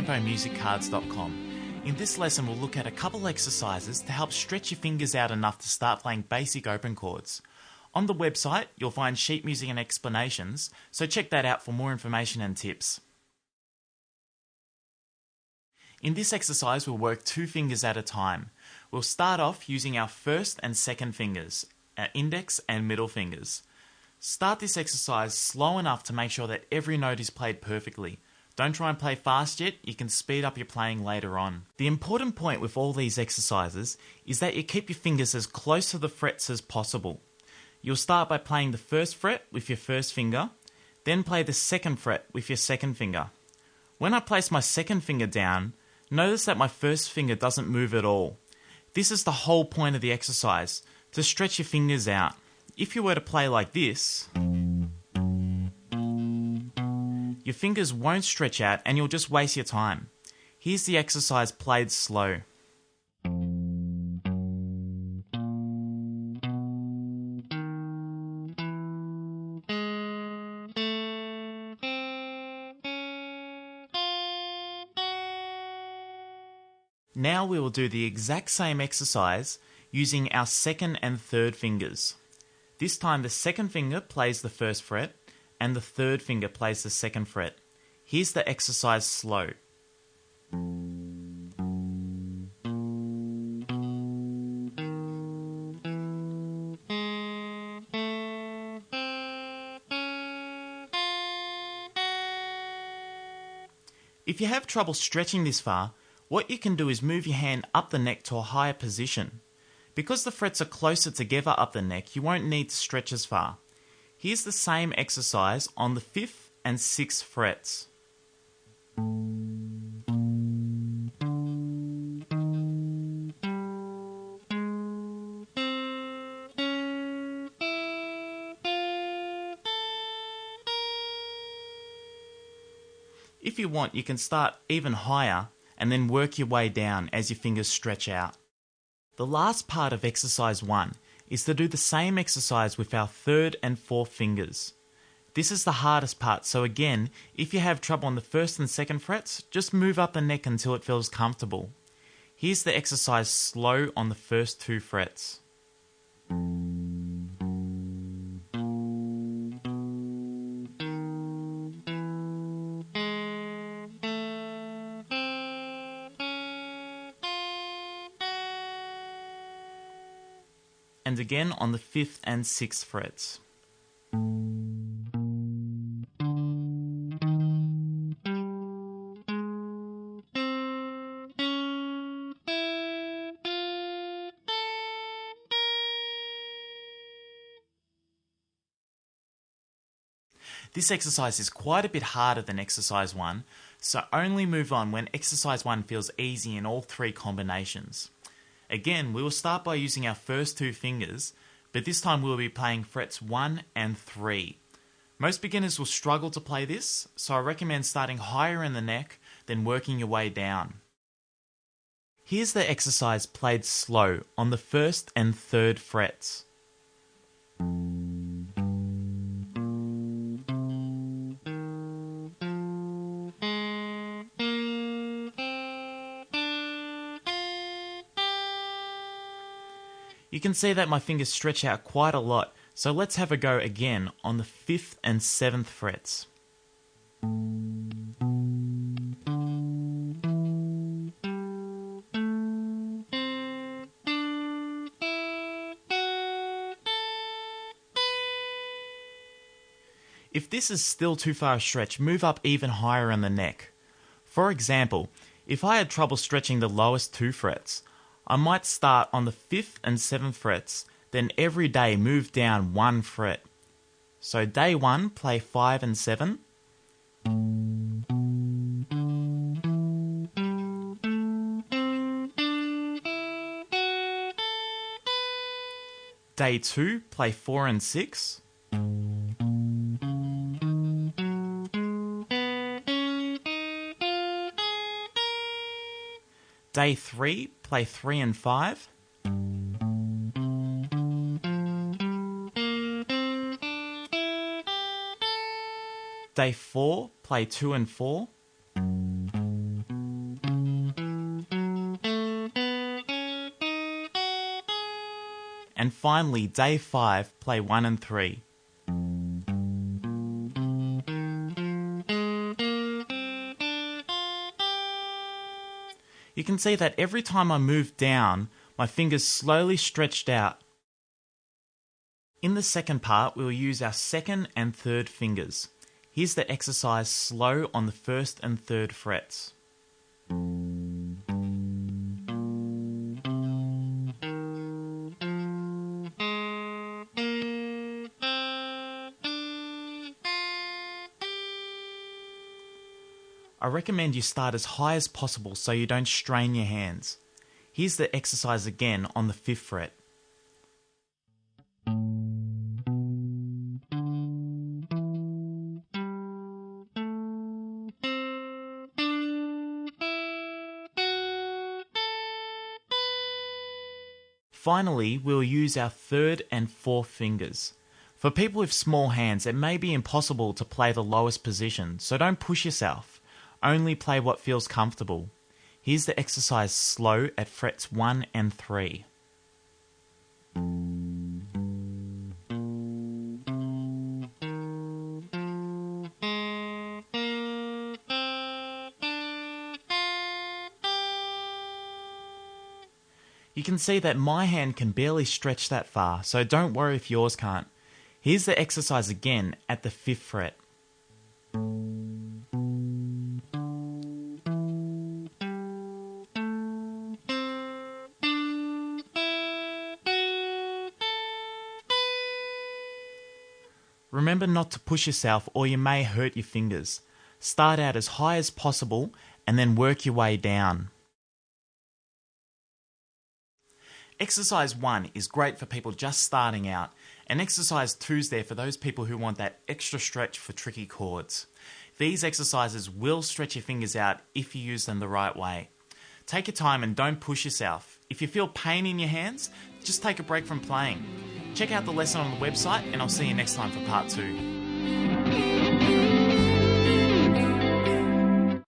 tempomusiccards.com. In this lesson we'll look at a couple exercises to help stretch your fingers out enough to start playing basic open chords. On the website you'll find sheet music and explanations, so check that out for more information and tips. In this exercise we'll work 2 fingers at a time. We'll start off using our first and second fingers, our index and middle fingers. Start this exercise slow enough to make sure that every note is played perfectly. Don't try and play fast yet, you can speed up your playing later on. The important point with all these exercises is that you keep your fingers as close to the frets as possible. You'll start by playing the first fret with your first finger, then play the second fret with your second finger. When I place my second finger down, notice that my first finger doesn't move at all. This is the whole point of the exercise, to stretch your fingers out. If you were to play like this, your fingers won't stretch out and you'll just waste your time. Here's the exercise played slow. Now we will do the exact same exercise using our second and third fingers. This time the second finger plays the first fret and the third finger plays the second fret. Here's the exercise slow. If you have trouble stretching this far, what you can do is move your hand up the neck to a higher position. Because the frets are closer together up the neck, you won't need to stretch as far. Here's the same exercise on the 5th and 6th frets. If you want, you can start even higher and then work your way down as your fingers stretch out. The last part of exercise 1 is to do the same exercise with our third and fourth fingers. This is the hardest part, so again, if you have trouble on the first and second frets, just move up the neck until it feels comfortable. Here's the exercise slow on the first 2 frets. And again on the 5th and 6th frets. This exercise is quite a bit harder than exercise 1, so only move on when exercise 1 feels easy in all 3 combinations. Again, we will start by using our first 2 fingers, but this time we will be playing frets 1 and 3. Most beginners will struggle to play this, so I recommend starting higher in the neck, then working your way down. Here's the exercise played slow on the 1st and 3rd frets. You can see that my fingers stretch out quite a lot, so let's have a go again on the 5th and 7th frets. If this is still too far a stretch, move up even higher in the neck. For example, if I had trouble stretching the lowest 2 frets, I might start on the 5th and 7th frets, then every day move down 1 fret. So day 1, play 5 and 7. Day 2, play 4 and 6. Day 3, play 3 and 5. Day 4, play 2 and 4. And finally, day 5, play 1 and 3. You can see that every time I move down, my fingers slowly stretched out. In the second part, we'll use our second and third fingers. Here's the exercise slow on the first and third frets. I recommend you start as high as possible so you don't strain your hands. Here's the exercise again on the 5th fret. Finally, we'll use our 3rd and 4th fingers. For people with small hands, it may be impossible to play the lowest position, so don't push yourself. Only play what feels comfortable. Here's the exercise slow at frets 1 and 3. You can see that my hand can barely stretch that far, so don't worry if yours can't. Here's the exercise again at the 5th fret. Remember not to push yourself or you may hurt your fingers. Start out as high as possible and then work your way down. Exercise 1 is great for people just starting out, and exercise 2 is there for those people who want that extra stretch for tricky chords. These exercises will stretch your fingers out if you use them the right way. Take your time and don't push yourself. If you feel pain in your hands, just take a break from playing. Check out the lesson on the website and I'll see you next time for part 2.